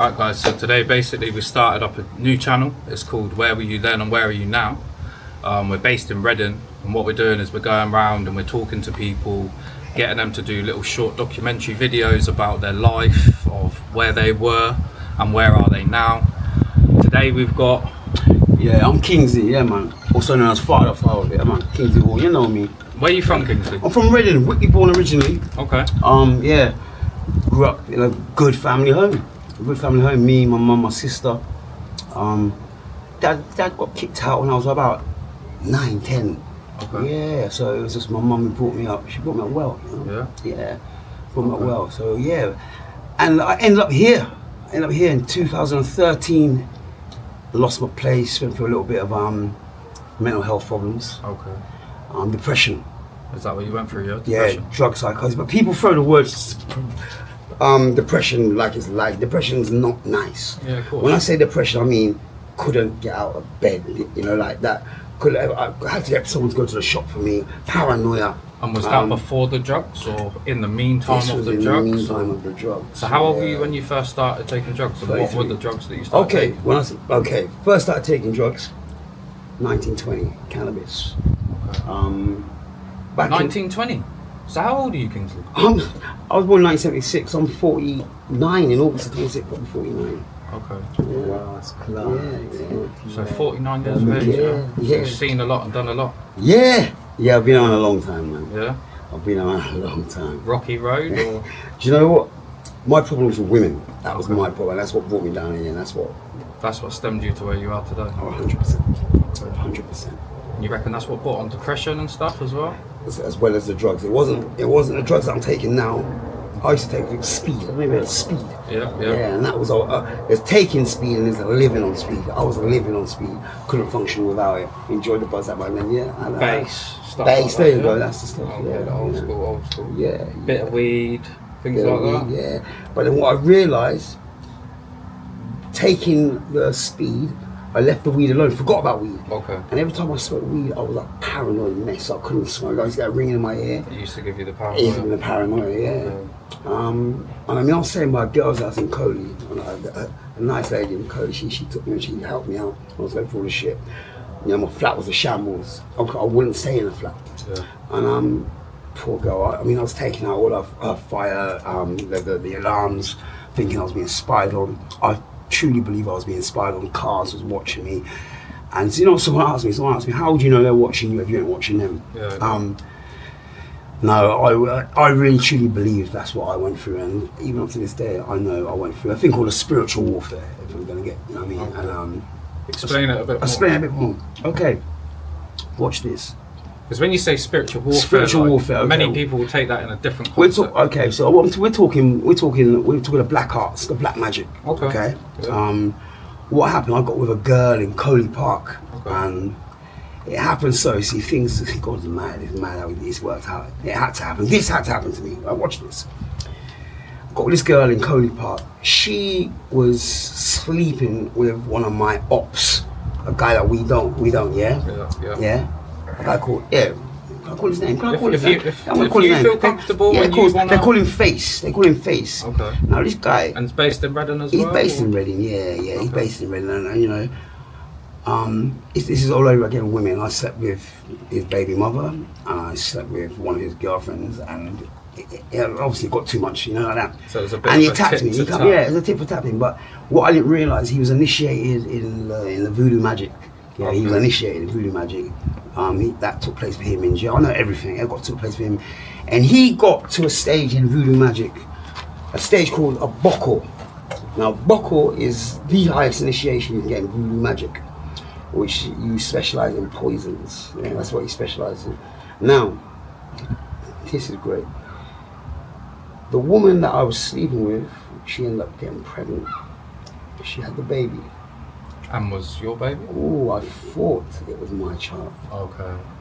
Right guys, so today basically we started up a new channel. It's called Where Were You Then and Where Are You Now? We're based in Reading, and what we're doing is we're going around and we're talking to people, getting them to do little short documentary videos about their life, of where they were and where are they now. Today we've got... Yeah, I'm Kingsley, yeah man. Also known as Father, yeah man. Kingsley Hall, you know me. Where are you from, Kingsley? I'm from Reading, Whitby born originally. Okay. Yeah. Grew up in a good family home. Me, my mum, my sister. Dad got kicked out when I was about 9, 10. Okay. Yeah, so it was just my mum who brought me up. She brought me up well, you know? Yeah, brought me up well. So yeah, and I ended up here. In 2013. Lost my place. Went through a little bit of mental health problems. Okay. Depression. Is that what you went through? Depression? Yeah, drug psychosis. But people throw the words depression like it's like depression's not nice. Yeah, of course. When I say depression, I mean couldn't get out of bed. You know, like that. I had to get someone to go to the shop for me. Paranoia. And was that before the drugs or in the meantime of the drugs? In the meantime of the drugs. So how old were you when you first started taking drugs? And what were the drugs that you started taking? First started taking drugs, 1920, cannabis. Okay. Back 1920? So how old are you, Kingsley? I was born in 1976, I'm 49 in August of 26, I'm 49. Okay. Yeah. Wow, that's cool. Yeah. So 49 years of age, yeah. So you've seen a lot and done a lot? Yeah, I've been on a long time, man. Yeah? I've been on a long time. Rocky road, or? Do you know what? My problems with women, that was my problem. That's what brought me down here, and that's what stemmed you to where you are today? Oh, 100%. 100%. You reckon that's what brought on depression and stuff as well? As well as the drugs. It wasn't the drugs that I'm taking now. I used to take speed. I remember it was speed. Yeah. And that was there's taking speed and there's a living on speed. I was living on speed. Couldn't function without it. Enjoyed the buzz that back then. Yeah. Bass. Bass. There you go. That's the stuff. Okay, the old school. Yeah. Bit of weed, things like that. Yeah. But then what I realised, taking the speed, I left the weed alone, forgot about weed. Okay. And every time I smoked weed, I was like paranoid mess. I couldn't smoke. I used to get a ringing in my ear. It used to give you the paranoia. It used to give me the paranoia, yeah. And I mean, I was saying my girls house in Coley, and a nice lady in Coley, she took me and she helped me out. I was going through all the shit. You know, my flat was a shambles. I wouldn't stay in the flat. Yeah. And poor girl, I mean, I was taking out all her fire, the alarms, thinking I was being spied on. I truly believe I was being spied on. Cars was watching me, and you know, someone asked me, how would you know they're watching you if you ain't watching them? Yeah. No, I really truly believe that's what I went through, and even up to this day, I know I went through. I think all the spiritual warfare, if I'm gonna get, you know what I mean. Okay. And explain it a bit more. Explain it a bit more. Okay, watch this. Because when you say spiritual warfare, okay. Many people will take that in a different concept. So we're talking the black arts, the black magic. Okay. Yeah. What happened? I got with a girl in Coley Park, and it happened. So see, things. God's mad. It's mad how it's worked out. It had to happen. This had to happen to me. Watch this. Got with this girl in Coley Park. She was sleeping with one of my ops, a guy that we don't. Yeah. A guy called, can I call his name? Can I call his name? If you feel comfortable, they call him Face. Okay. Now this guy, and he's based in Reading as well. He's based in Reading. Yeah. He's based in Reading, and you know, this is all over again. Women. I slept with his baby mother, and I slept with one of his girlfriends, and it obviously got too much, you know, like that. So it was a bit. And he of attacked me. It was a tip for tapping. But what I didn't realise, he was initiated in the voodoo magic. Yeah, okay. He was initiated in voodoo magic. That took place for him in jail. I know everything. It took place for him, and he got to a stage in voodoo magic, a stage called a boko. Now, boko is the highest initiation you can get in voodoo magic, which you specialize in poisons. Yeah, that's what he specializes in. Now, this is great. The woman that I was sleeping with, she ended up getting pregnant. She had the baby. And was your baby? Oh, I thought it was my child.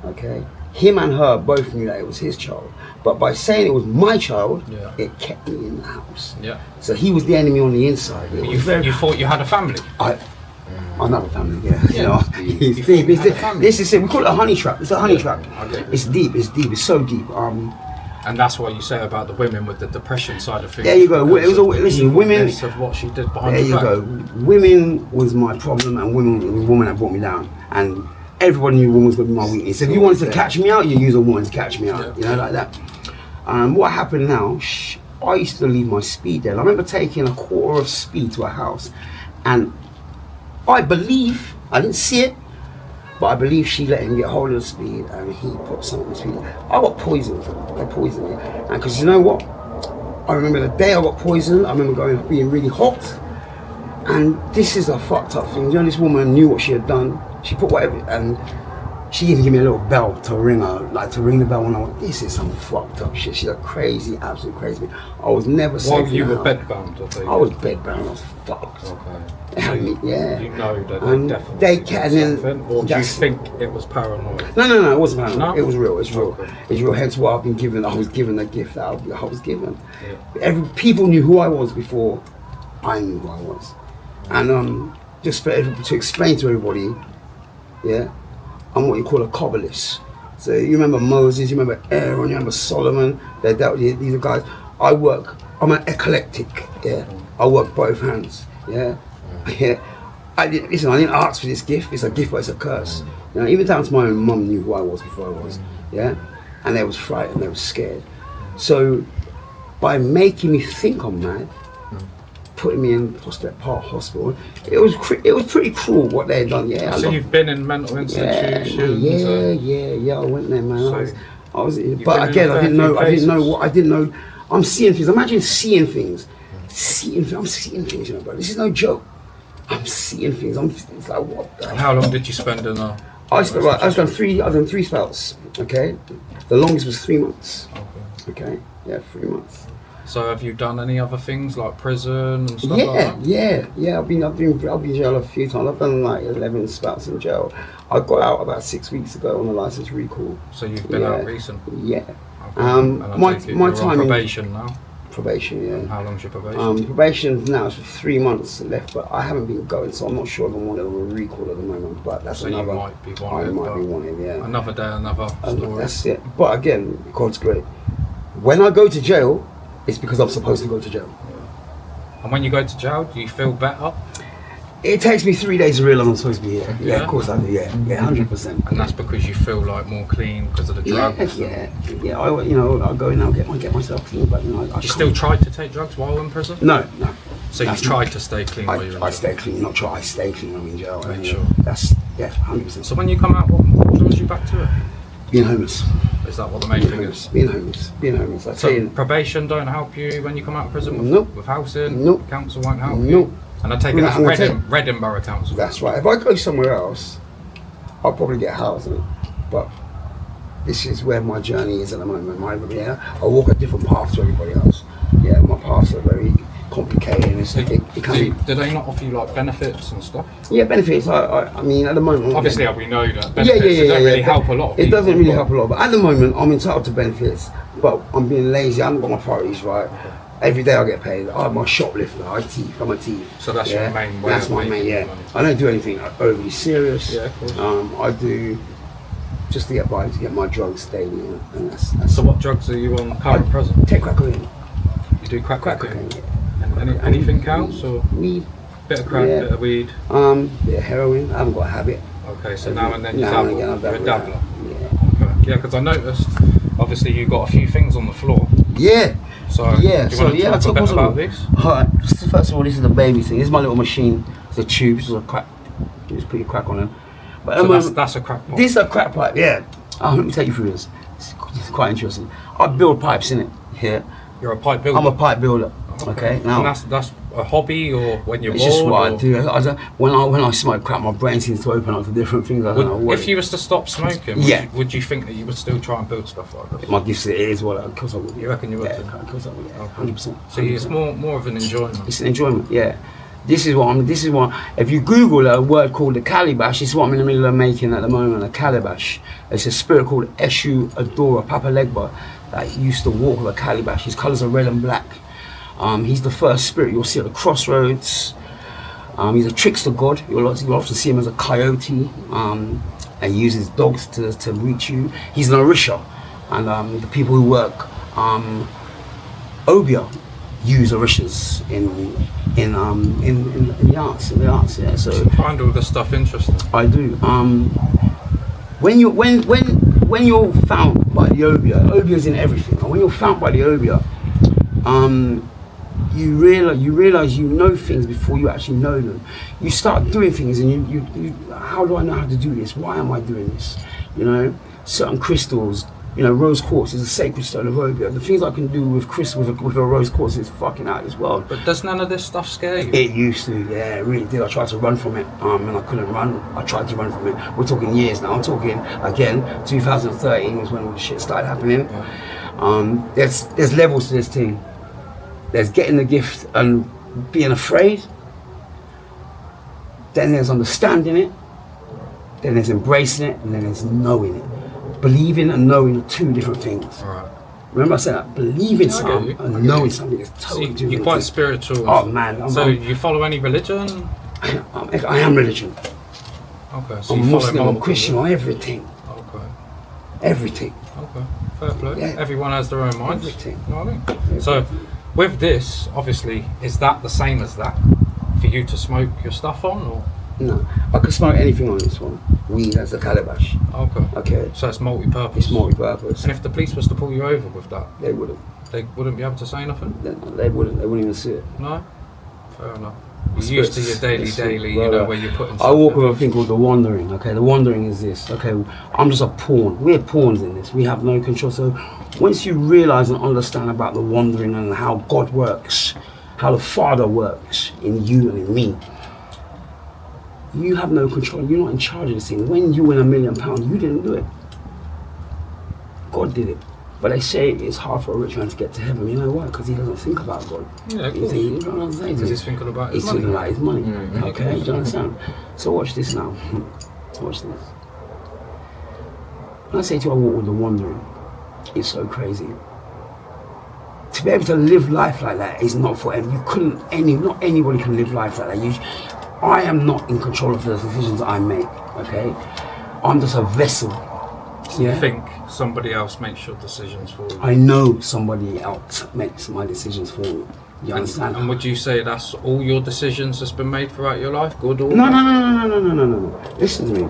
Okay. Him and her both knew that it was his child. But by saying it was my child, yeah. It kept me in the house. Yeah. So he was the enemy on the inside. You thought you had a family? I have a family, yeah. You know, it's deep. This is it. We call it a honey trap. It's a honey trap. It's deep. It's so deep. And that's what you say about the women with the depression side of things. There you go. It was listen, women. Of what she did behind There the you back. go. Women was my problem, and women was the woman that brought me down. And everybody knew women was going to be my weakness. If you wanted to catch me out, you use a woman to catch me out. You know, like that. What happened now? I used to leave my speed there. I remember taking a quarter of speed to a house, and I believe I didn't see it. But I believe she let him get hold of the speed and he put something in the speed. I got poisoned. They poisoned me. And because you know what? I remember the day I got poisoned, I remember being really hot. And this is a fucked up thing. You know, this woman knew what she had done. She put whatever, and she even gave me a little bell to ring her, like to ring the bell when I went, this is some fucked up shit. She's a crazy, absolute crazy. I was never safe. While you were bedbound, I was bedbound, I was fucked. Okay. Yeah. You know that they definitely did something, or do you think it was paranoid? No, it wasn't paranoid. No? It was real. It's real. Okay. It's real. Hence why I've been given. I was given the gift that I was given. Yeah. People knew who I was before I knew who I was, and just to explain to everybody, yeah, I'm what you call a Kabbalist. So you remember Moses, you remember Aaron, you remember Solomon. They dealt with these are guys. I'm an eclectic. Yeah, I work both hands. Yeah. Yeah, I didn't ask for this gift. It's a gift, but it's a curse. You know, even down to my own mum knew who I was before I was. Yeah, and they was frightened, they was scared. So, by making me think I'm mad, putting me in Prospect Park Hospital, it was pretty cruel what they had done. Yeah. So you've been in mental institutions. Yeah. I went there, man. So I was. But again, I didn't know. I'm seeing things. Imagine seeing things. I'm seeing things, you know, bro. This is no joke. I'm seeing things. It's like, what the? And how long did you spend in a? I've done three spells. Okay, the longest was 3 months. Okay, yeah, 3 months. So have you done any other things like prison and stuff like that? Yeah. I've been in jail a few times. I've done like 11 spouts in jail. I got out about 6 weeks ago on a license recall. So you've been out recently? Yeah. Okay. My time on probation now. Probation, yeah. How long's your probation? Probation now is for 3 months left, but I haven't been going, so I'm not sure if I'm wanted on a recall at the moment. But that's another. You might be wanted. I might be wanted, yeah. Another day, another story. That's it. But again, God's great. When I go to jail, it's because I'm supposed to go to jail. Yeah. And when you go to jail, do you feel better? It takes me 3 days to realise I'm supposed to be here. Yeah, of course I do. Yeah, 100%. And that's because you feel like more clean because of the drugs. Yeah. I'll go in and get myself clean, but You still tried to take drugs while in prison? No. So you tried to stay clean while you're in jail? I stay clean, not try. I stay clean when I'm in jail. Make sure. That's 100%. So when you come out, what draws you back to it? Being homeless. Is that what the main thing is? Being homeless. So probation don't help you when you come out of prison? Nope. With housing? Nope. Council won't help Nope. you? And I take it that's Reading Borough Council. That's right. If I go somewhere else, I'll probably get housing. But this is where my journey is at the moment. I walk a different path to everybody else. Yeah, my paths are very complicated. Do they not offer you like benefits and stuff? Yeah, benefits. I mean, at the moment. Obviously, we know that benefits don't really help a lot. It doesn't really help a lot. But at the moment, I'm entitled to benefits. But I'm being lazy. I haven't got my priorities right. Okay. Every day I get paid. I'm a shoplifter. I'm a thief. So that's your main way. That's my main. Yeah. Money. I don't do anything overly serious. Yeah, of course. I do just to get by, to get my drugs daily, and that's. So what drugs are you on current present? Take crack cocaine. You do crack cocaine. Yeah. And anything else or weed? Bit of crack, bit of weed. Bit of heroin. I haven't got a habit. Okay, so now and then you dabble. You're a dabbler. Yeah. Okay. Yeah, because I noticed. Obviously, you got a few things on the floor. Yeah. So, do you want to talk a bit about this? Alright, first of all, this is the baby thing. This is my little machine. It's a tube. This is a crack. You just put your crack on it. But so that's a crack pipe? This is a crack pipe, yeah. Let me take you through this. It's quite interesting. I build pipes in it here. You're a pipe builder? I'm a pipe builder. Okay. Now, and that's a hobby, or when you're bored? It's just what I do. When I smoke crack, my brain seems to open up to different things. I don't know what. If you was to stop smoking, would you think that you would still try and build stuff like this? My gift is what of course I would. You reckon you would? Yeah, of course I would. 100%. So it's more of an enjoyment. It's an enjoyment. Yeah. This is what. If you Google a word called the calabash, it's what I'm in the middle of making at the moment. A calabash. It's a spirit called Eshu Adora Papa Legba that used to walk with a calabash. His colours are red and black. He's the first spirit you'll see at the crossroads. He's a trickster god. You'll often see him as a coyote. And he uses dogs to reach you. He's an Orisha, and the people who work Obia use Orishas in the arts, yeah. So I find all this stuff interesting. I do. When you're found by the Obia's in everything. And when you're found by the Obia, you realize you know things before you actually know them. You start doing things, and you how do I know how to do this? Why am I doing this? You know, certain crystals. You know, rose quartz is a sacred stone of Obia. The things I can do with crystal with a rose quartz is fucking out of this world. But does none of this stuff scare you? It used to, yeah, it really did. I tried to run from it, and I couldn't run. I tried to run from it. We're talking years now. I'm talking again. 2013 was when all the shit started happening. Yeah. There's levels to this thing. There's getting the gift and being afraid. Then there's understanding it. Then there's embracing it, and then there's knowing it. Believing and knowing are two different things. Right. Remember I said that? Believing something and knowing something is totally different. You're quite spiritual. Oh man. So you follow any religion? I am religion. Okay. So I'm Muslim, I'm Christian, I'm everything. Okay. Everything. Okay. Fair play. Yeah. Everyone has their own minds. Everything. You know what I mean? So with this, obviously, is that the same as that? For you to smoke your stuff on, or? No. I could smoke anything on this one. Weed as a calabash. Okay. Okay. So it's multi-purpose. It's multi-purpose. And if the police was to pull you over with that, They wouldn't. they wouldn't be able to say nothing? They wouldn't even see it. No? Fair enough. You're used to your daily, Well, you know, where you're putting I walk with in. a thing called the wandering, okay? The wandering is this, okay? I'm just a pawn. We're pawns in this. We have no control. So once you realise and understand about the wandering and how God works, how the Father works in you and in me, you have no control. You're not in charge of this thing. When you win £1 million, you didn't do it. God did it. But they say it's hard for a rich man to get to heaven. You know why? Because he doesn't think about God. Yeah, of course. You know what I'm saying? Because he's thinking about his He's money. thinking about his money. Mm-hmm. Okay, do you understand? So watch this now. Watch this. When I say to you I walk with the wandering, it's so crazy. To be able to live life like that is not for everyone. You couldn't, not anybody can live life like that. I am not in control of the decisions I make, okay? I'm just a vessel. So you think somebody else makes your decisions for you? I know somebody else makes my decisions for me. You understand? And would you say that's all your decisions that's been made throughout your life, good or No. bad? Listen to me.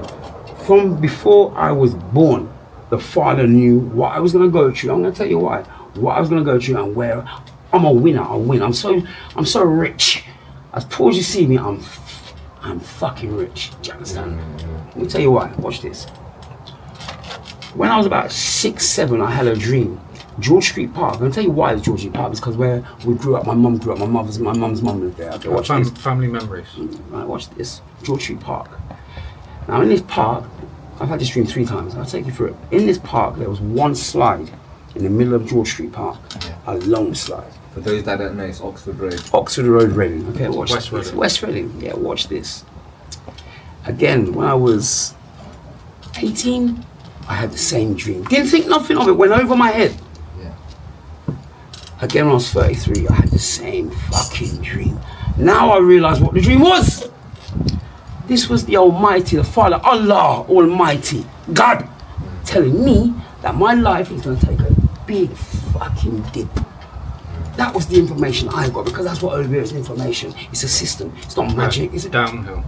From before I was born, the Father knew what I was going to go through. I'm going to tell you why. What I was going to go through and where. I'm a winner. I win. I'm so rich. As poor as you see me, I'm fucking rich. Do you understand? Let me tell you why. Watch this. When I was about 6, 7, I had a dream. George Street Park. I'm gonna tell you why it's George Street Park. It's because where we grew up. My mum grew up. My mum's mum lived there. Okay, watch this. Family memories. Right, watch this. George Street Park. Now in this park, I've had this dream 3 times. I'll take you through it. In this park, there was one slide in the middle of George Street Park. A long slide. For those that don't know, it's Oxford Road. Oxford Road, Reading. Okay, watch West this. Reading. West Reading. Yeah, watch this. Again, when I was 18, I had the same dream. Didn't think nothing of it. Went over my head. Yeah. Again, when I was 33, I had the same fucking dream. Now I realise what the dream was. This was the Almighty, the Father, Allah Almighty, God, telling me that my life is going to take a big fucking dip. That was the information I got, because that's what Obia is, information. It's a system. It's not magic. It's downhill.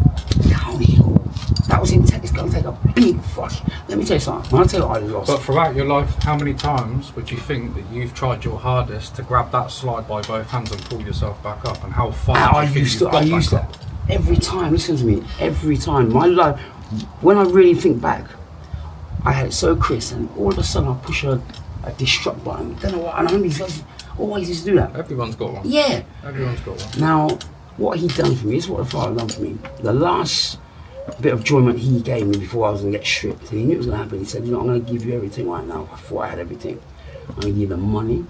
Downhill. That was intent. It's going to take a big fuck. Let me tell you something. When I tell you I lost. But throughout your life, how many times would you think that you've tried your hardest to grab that slide by both hands and pull yourself back up? And how far I used to. Every time. Listen to me. Every time. My life. When I really think back, I had it so crisp, and all of a sudden I push a destruct button. Don't know what. And I remember these guys always used to do that. Everyone's got one. Yeah. Everyone's got one. Now, what he done for me, this is what the Father done for me. The last bit of enjoyment he gave me before I was going to get stripped, and he knew it was going to happen. He said, you know, I'm going to give you everything right now. Before I had everything, I'm going to give you the money,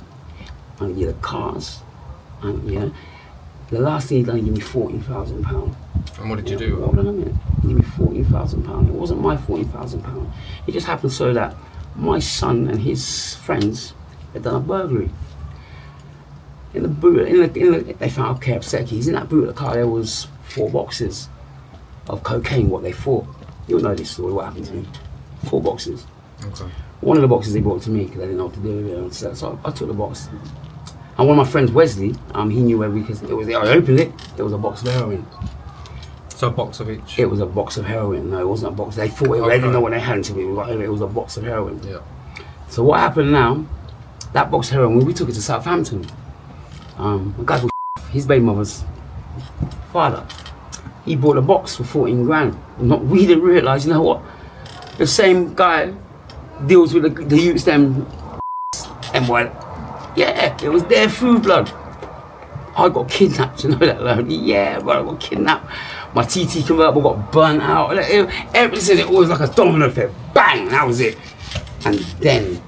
I'm going to give you the cars, and the last thing he done, he gave me £14,000. And what did you do? Hold on a minute. He gave me £14,000. It wasn't my £14,000. It just happened so that my son and his friends had done a burglary. In the boot, they found a pair of keys. In that boot of the car, there was 4 boxes of cocaine, what they thought. You'll know this story, what happened to me. 4 boxes. Okay. One of the boxes they brought to me because I didn't know what to do with it. So I took the box. And one of my friends, Wesley, he knew where because it was. I opened it. There was a box of heroin. So a box of each. It was a box of heroin. No, it wasn't a box. They thought they didn't know what they had until it was a box of heroin. Yeah. So what happened now? That box of heroin, we took it to Southampton. A guy called his baby mother's father. He bought a box for 14 grand. We didn't realise, you know what? The same guy deals with the youths, them and what? Yeah, it was their food blood. I got kidnapped, you know that, like, yeah, bro, I got kidnapped. My TT convertible got burnt out. Everything, it was like a domino effect. Bang, that was it. And then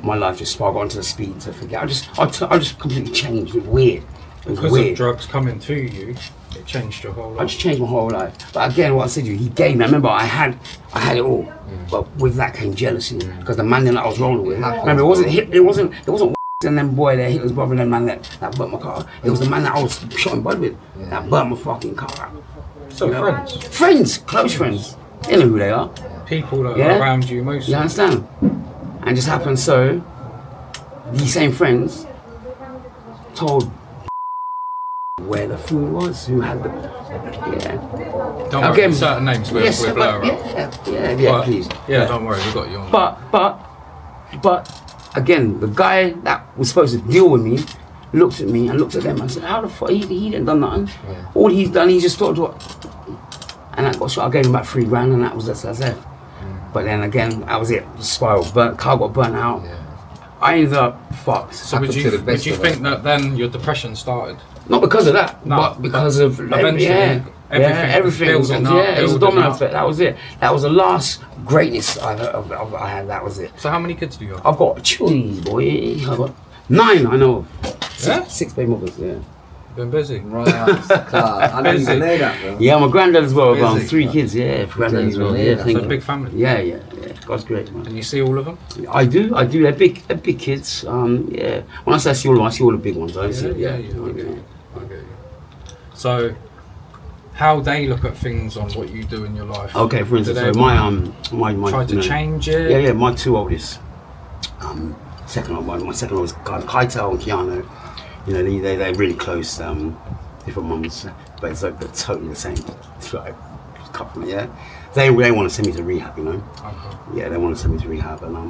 my life just spiraled onto the speed to forget. I just completely changed. It was weird. It was Because weird. of drugs coming to you, it changed your whole life. I just changed my whole life. But again, what I said to you, he gave me. I remember I had it all, but with that came jealousy because the man that I was rolling with. Remember, it wasn't and then boy there, Hitler's brother, and then man that burnt my car. It was the man that I was shot in bud with that burnt my fucking car out. So friends? Friends, close friends. You know who they are. People that are around you mostly. You understand? And just happened so, these same friends told where the food was, who had the, Don't worry, certain names we'll blur out. Yeah, please. Yeah, don't worry, we got you on. But again, the guy that was supposed to deal with me looked at me and looked at them and said, how the fuck, he didn't done nothing. Yeah. All he's done, he just thought, and that got shot. I gave him about 3 grand and that was it. But then again, that was it, the spiral, car got burnt out. Yeah. I ended up fucked. So would you think that then your depression started? Not because of that, but because of eventually everything was it was a domino effect. That was it. That was the last greatness I had. That was it. So how many kids do you have? I've got cheese, boy. I've got 9. I know of. 6 baby mothers. Yeah. Been busy. Right, class. I didn't even know that, bro. Yeah, my granddad as well. I've got Busy, 3 kids. Yeah, granddad as well. Yeah, so a big family. Yeah. God's great, man. And you see all of them? I do. They're big kids. Yeah. When I say I see all of them, I see all the big ones. I see. Yeah. I get you. So, how they look at things on what you do in your life? Okay, for instance, so my try to change it. Yeah. My 2 oldest. My second oldest, Kaitel and Keanu. You know, they're really close. Different mums, but it's like they're totally the same. It's like couple, yeah. They want to send me to rehab, you know. Okay. Yeah, they want to send me to rehab, and I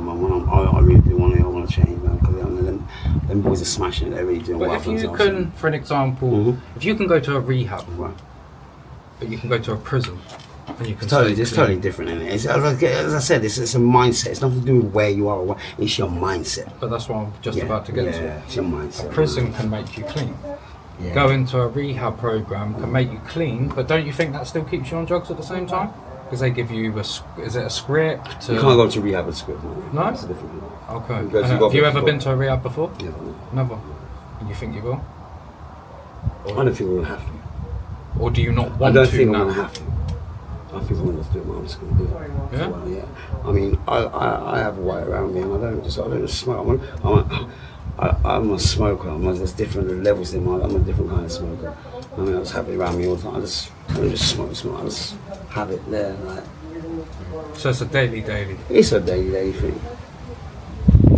really do want to change, man, because them boys are smashing it. They're really doing well. But if you can, for an example, if you can go to a rehab, right, but you can go to a prison, and you can it's totally different, isn't it? As I said, it's a mindset. It's nothing to do with where you are. It's your mindset. But that's what I'm just about to get to. Yeah, it's your mindset. A prison can make you clean. Yeah. Go into a rehab program can make you clean, but don't you think that still keeps you on drugs at the same time? Because they give you is it a script? You can't go to rehab with a script. No? It's a different one. Okay. Have you ever been to a rehab before? Yeah. Never. And you think you will? I don't think we're going to have to. Or do you not want to? I don't think I'm going to have to. I think I'm going to do it, I'm just going to do it. Yeah? Well, yeah. I mean, I have a white around me and I don't just smoke. I'm a smoker. There's different levels in my. I'm a different kind of smoker. I mean, I just have it around me all the time. I just smoke. I just have it there, like. So it's a daily. It's a daily thing.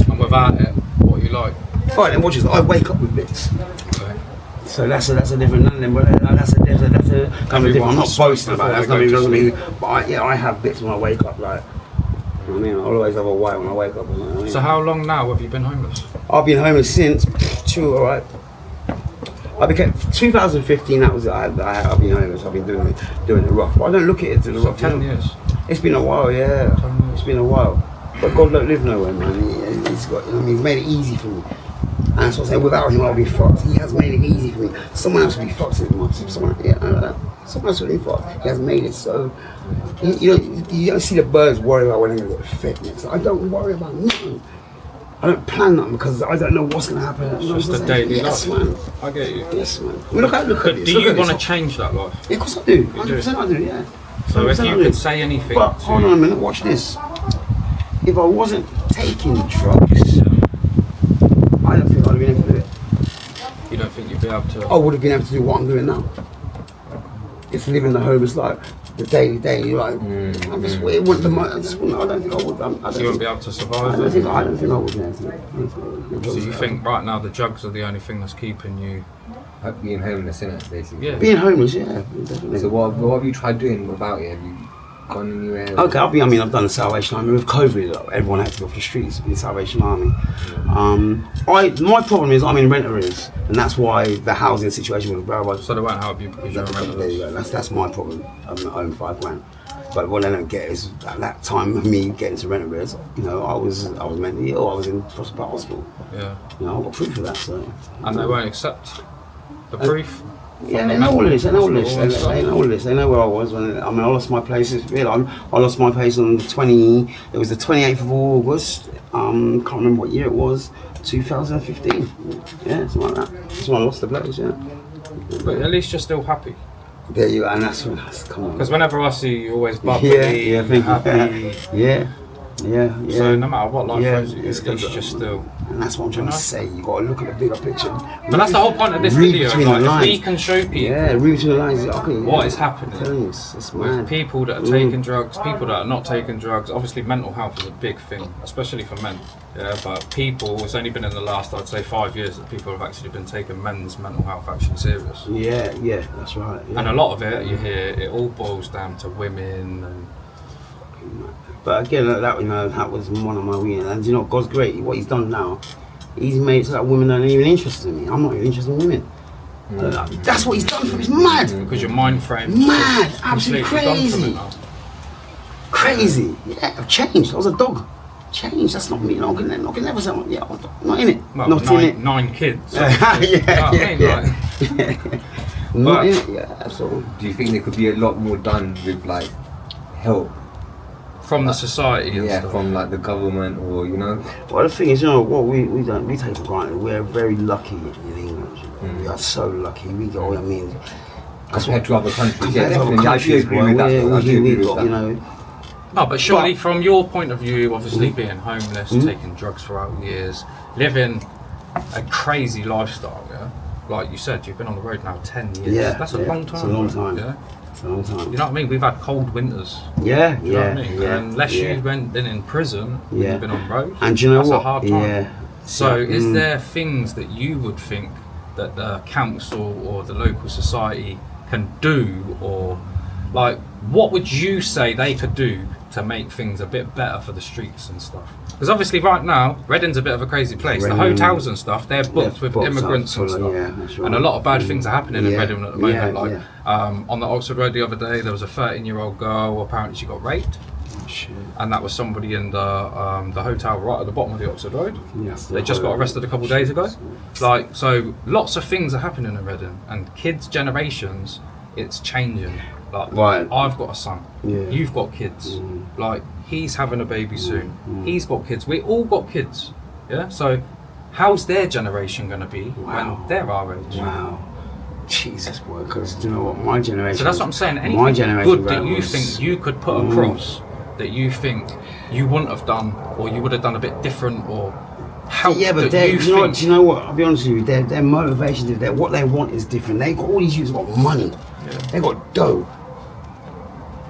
And without it, what you like? Alright, then watch this. I wake up with bits. Okay. So that's a different. None of them, but that's a kind of different. I'm not boasting about it. That's not even me. But I have bits when I wake up, like. You know what I mean? I always have a white when I wake up. You know what I mean? So how long now have you been homeless? I've been homeless since I became 2015. That was it. I've been homeless. I've been doing it rough. But I don't look at it as the rough. 10 years. It's been a while, yeah. It's been a while. But God don't live nowhere, man. He's got. You know what I mean? He's made it easy for me. And that's what I'm saying. Without him, I'll be fucked. He has made it easy for me. Someone else would be fucked. Someone else would be fucked. He has made it so. You don't see the birds worry about when they're going to get fed next. I don't worry about nothing. I don't plan nothing because I don't know what's going to happen. It's just a daily life. Yes, man. I get you. Yes, man. I mean, look at this. Do you want to change that life? Yeah, of course I do. 100% I do, yeah. So if you could say anything. But hold on a minute, watch this. If I wasn't taking drugs, I don't think I'd have been able to do it. You don't think you'd be able to? I would have been able to do what I'm doing now. It's living the homeless life. the daily life. I just wouldn't. I just wouldn't. I don't think I would. You wouldn't be able to survive. I don't think I would. So you think right now the drugs are the only thing that's keeping you being homeless, innit, basically? Yeah. Being homeless, yeah, definitely. So what have you tried doing about it? Have you gone anywhere? Okay, I've done the Salvation Army. With COVID, everyone had to go off the streets in the Salvation Army. My problem is I'm in rent arrears, and that's why the housing situation was very much. So they won't help you because you're in rent There you arrears. go. That's my problem. I own £5 grand. But what I don't get is at that time of me getting to rent arrears, you know, I was mentally ill. I was in hospital. Yeah. You know, I've got proof of that. So. And they won't accept the proof. Yeah, they know all of this. They know all of this. They know all of this. They know where I was when I lost my place. I lost my place on It was the 28th of August. Can't remember what year it was. 2015. Yeah, something like that. That's when I lost the place. Yeah. But at least you're still happy. There you are, and that's come on. Because whenever I see you, you're always bubbly, happy. Yeah. So no matter what life Yeah, throws at you, at least you're still. And that's what I'm trying to say. You got to look at the bigger picture. But that's the whole point of this video. Like, if we can show people read between the lines. Okay, what is happening it's with mad. people that are taking drugs, people that are not taking drugs. Obviously, mental health is a big thing, especially for men. Yeah, but people, it's only been in the last, I'd say, 5 years that people have actually been taking men's mental health actually serious. Yeah, that's right. Yeah. And a lot of it, you hear, it all boils down to women and. But again, that was one of my reasons. And you know, God's great. What He's done now, He's made it so that women aren't even interested in me. I'm not even interested in women. That's what He's done for me. It's mad. Because your mind frame Mad. Absolutely crazy. Crazy. Yeah, I've changed. I was a dog. Changed. That's not me. No, I can never say, yeah, I'm not in it. Well, not in it. 9 kids. So, Yeah. Not in it. Yeah, absolutely. Do you think there could be a lot more done with like help? From the society and Yeah, stuff. from like the government or, you know? Well, the thing is, you know, what we take for granted. We're very lucky in England. You know? We are so lucky. We go. I mean, Compared to other countries, yeah, compared to other definitely. I do countries, agree with that. I do agree we've with got, that. you know. No, but surely from your point of view, obviously being homeless, taking drugs throughout years, living a crazy lifestyle, yeah? Like you said, you've been on the road now 10 years. Yeah, That's a long time. It's a long bro, time. Yeah? It's a long time. You know what I mean? We've had cold winters. Yeah, You know what I mean? yeah. And unless yeah. you've been in prison, Yeah. you've been on road. And do you know that's what? a hard time. Yeah. So is there things that you would think that the council or the local society can do, or like what would you say they could do to make things a bit better for the streets and stuff? Because obviously right now Reading's a bit of a crazy place. The hotels and stuff, they're booked with immigrants and stuff, that's right. and a lot of bad things are happening in Yeah, Reading at the moment. yeah, Like yeah. on the Oxford Road the other day, there was a 13-year-old girl. Apparently she got raped. Shit. And that was somebody in the hotel right at the bottom of the Oxford Road. Yes, They just got arrested a couple of days ago. Like, so lots of things are happening in Reading, and kids' generations, it's changing. Like, Right. I've got a son. Yeah. You've got kids. Like, he's having a baby soon. He's got kids. We all got kids. Yeah. So, how's their generation going to be when they're our age? Wow. Jesus, boy, because do you know what? My generation. So that's what I'm saying. My Anything generation good that you was- think you could put across that you think you wouldn't have done, or you would have done a bit different, or help Yeah, but that do you know what? I'll be honest with you. Their motivation is that what they want is different. They got all these youths got money. They got dough.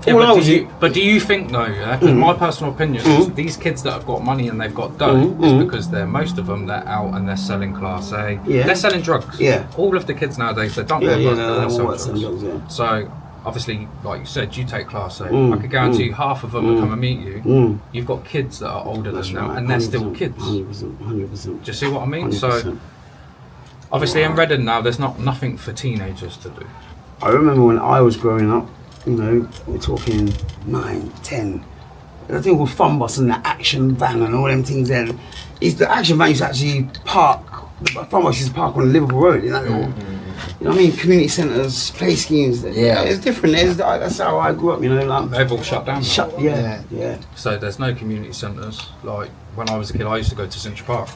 Yeah, All I was- but do you think though? Yeah, 'cause my personal opinion is these kids that have got money and they've got dough is because most of them they're out and they're selling Class A. Yeah. They're selling drugs. Yeah. All of the kids nowadays they don't Yeah, want yeah, work, no, they they want to sell want drugs. drugs, yeah. So obviously, like you said, you take Class A. I could guarantee you half of them will come and meet you. You've got kids that are older That's than them, right. and they're still kids. 100%. Do you see what I mean? 100%. So obviously in Reading now, there's nothing for teenagers to do. I remember when I was growing up, you know, we're talking 9, 10. The thing called Fun Bus and the Action Van and all them things there. The Action Van used to actually park, the Fun Bus used to park on Liverpool Road, you know, you know what I mean? Community centres, play schemes. Yeah. It's different. That's how I grew up, you know. Like, They've all shut down. now. yeah. So there's no community centres. Like when I was a kid, I used to go to Central Park.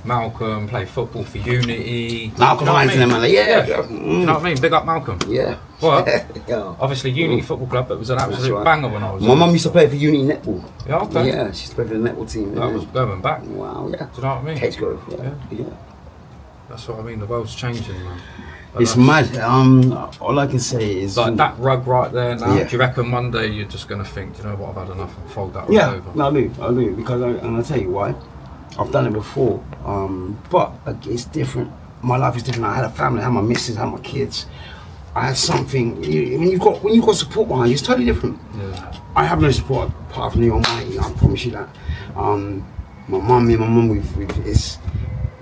Malcolm, play football for Unity. Malcolm You know what I Hines and them, mean? man. Yeah. You know what I mean? Big up Malcolm. Yeah. But Yeah. obviously Unity Football Club, it was an absolute right. banger when I was My young. mum used to play for Unity Netball. Yeah, okay. Yeah, she used to play for the netball team. That was going back. Do Wow, yeah. you know what I mean? Case Grove, yeah. That's what I mean, the world's changing, man. It's that's- mad. All I can say is Like that rug right there now, Yeah. do you reckon Monday you're just going to think, you know what, I've had enough and fold that rug Yeah, over? no, I do, because and I'll tell you why. I've done it before, but it's different. My life is different. I had a family, I had my missus, I had my kids. I had something. When you've got support behind you, it's totally different. Yeah. I have no support apart from the Almighty. I promise you that. My mum, it's,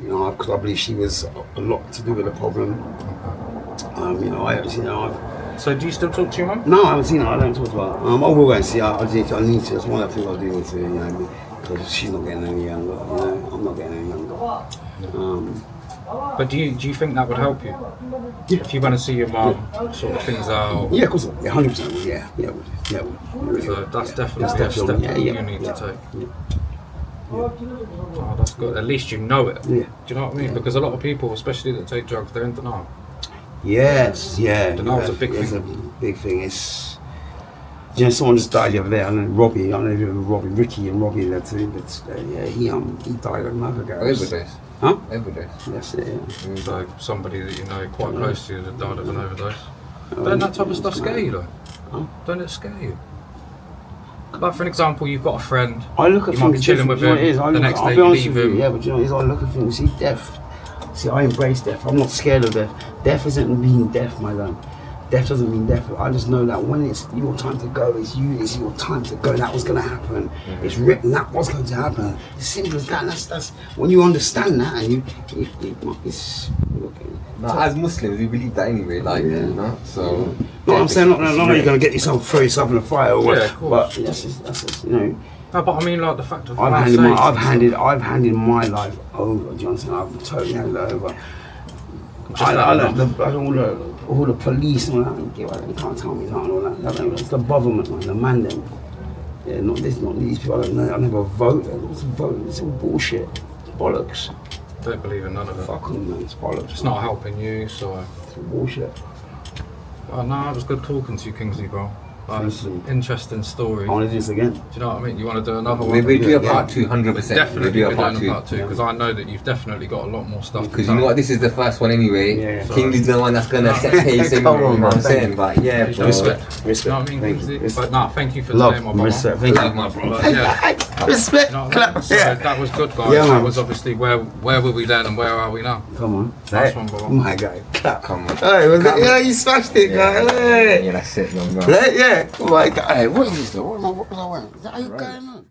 you know, because I believe she was a lot to do with the problem. So do you still talk to your mum? No, I haven't seen her. I don't talk to her. I will go and see her. I need to. That's one of the things I do need to, you know, because she's not getting any younger. You know, I'm not getting any younger. But do you think that would help you? Yeah. If you want to see your mum, sort of things out. Yeah, of course. Yeah, 100%. Yeah, it would. Yeah, it would. So that's definitely a step that you need to take. Yeah. Oh, that's good. At least you know it. Yeah. Do you know what I mean? Because a lot of people, especially that take drugs, they're in denial. Yes, yeah. Denial's a big It's thing. a big thing. It's, you know, someone just died the other day. I know Robbie. I don't know if you remember Robbie, Ricky and Robbie. That's it. But yeah, he died a month ago. Overdose. Huh? Overdose. That's it. Yeah. So somebody that you know quite close to you that died of an overdose. Don't that type of stuff scare you though? Huh? Don't it scare you? Like for an example, you've got a friend. I look at You might be things chilling different. with Do you know what it him. is? The next I'll day be you honest leave with you, him. yeah, but you know, I look at things. See, death. See, I embrace death. I'm not scared of death. Death isn't being death, my man. Death doesn't mean death. I just know that when it's your time to go, it's your time to go. That was going to happen. It's written. That was going to happen. It's simple as that. That's when you understand that, and it's. No, as Muslims, we believe that anyway. Like, Yeah. you know. So. No, I'm saying not you're going to get yourself, throw yourself in a fire, or Yeah, of course. but that's just, you know. No, but I mean, like the fact of I've handed my life over. Do you understand? I've totally handed it over. All the police and all that. They can't tell me nothing. All that. It's the government, man. The man them. Yeah, not these people. I don't know. I never voted. What's voting? It's all bullshit. It's bollocks. Don't believe in none of it. Fuck them, man. It's bollocks. It's not helping you, so. It's all bullshit. Oh, no, it was good talking to you, Kingsley, bro. Like, it's an Thank you. interesting story. I want to do this again. Do you know what I mean? You want to do another one? We do a Yeah. part 2, 100%. Definitely We do be a part doing 2. a part 2 because I know that you've definitely got a lot more stuff to Because tell. you know what, this is the first one anyway. Yeah. Kingsley's the one that's gonna set pace. And, Come on, you know what bro. I'm saying? But yeah, bro. Respect. You know what I mean, Thank Kingsley? you. But nah, thank you for Love, today, my brother. respect. Thank Love, you. my bro. But yeah, Respect. you know what I Clap. mean? So Yeah. that was good, guys. Yeah, man. That was obviously where were we then and where are we now? Come on. Nice one, bro. My guy. Clap. Come on. Hey, was Come it? on. Yeah, you smashed it, guy. Hey. Yeah, that's it, young man. Yeah. Oh my God. Hey, what is this though? What was I wearing? Is that how you going on?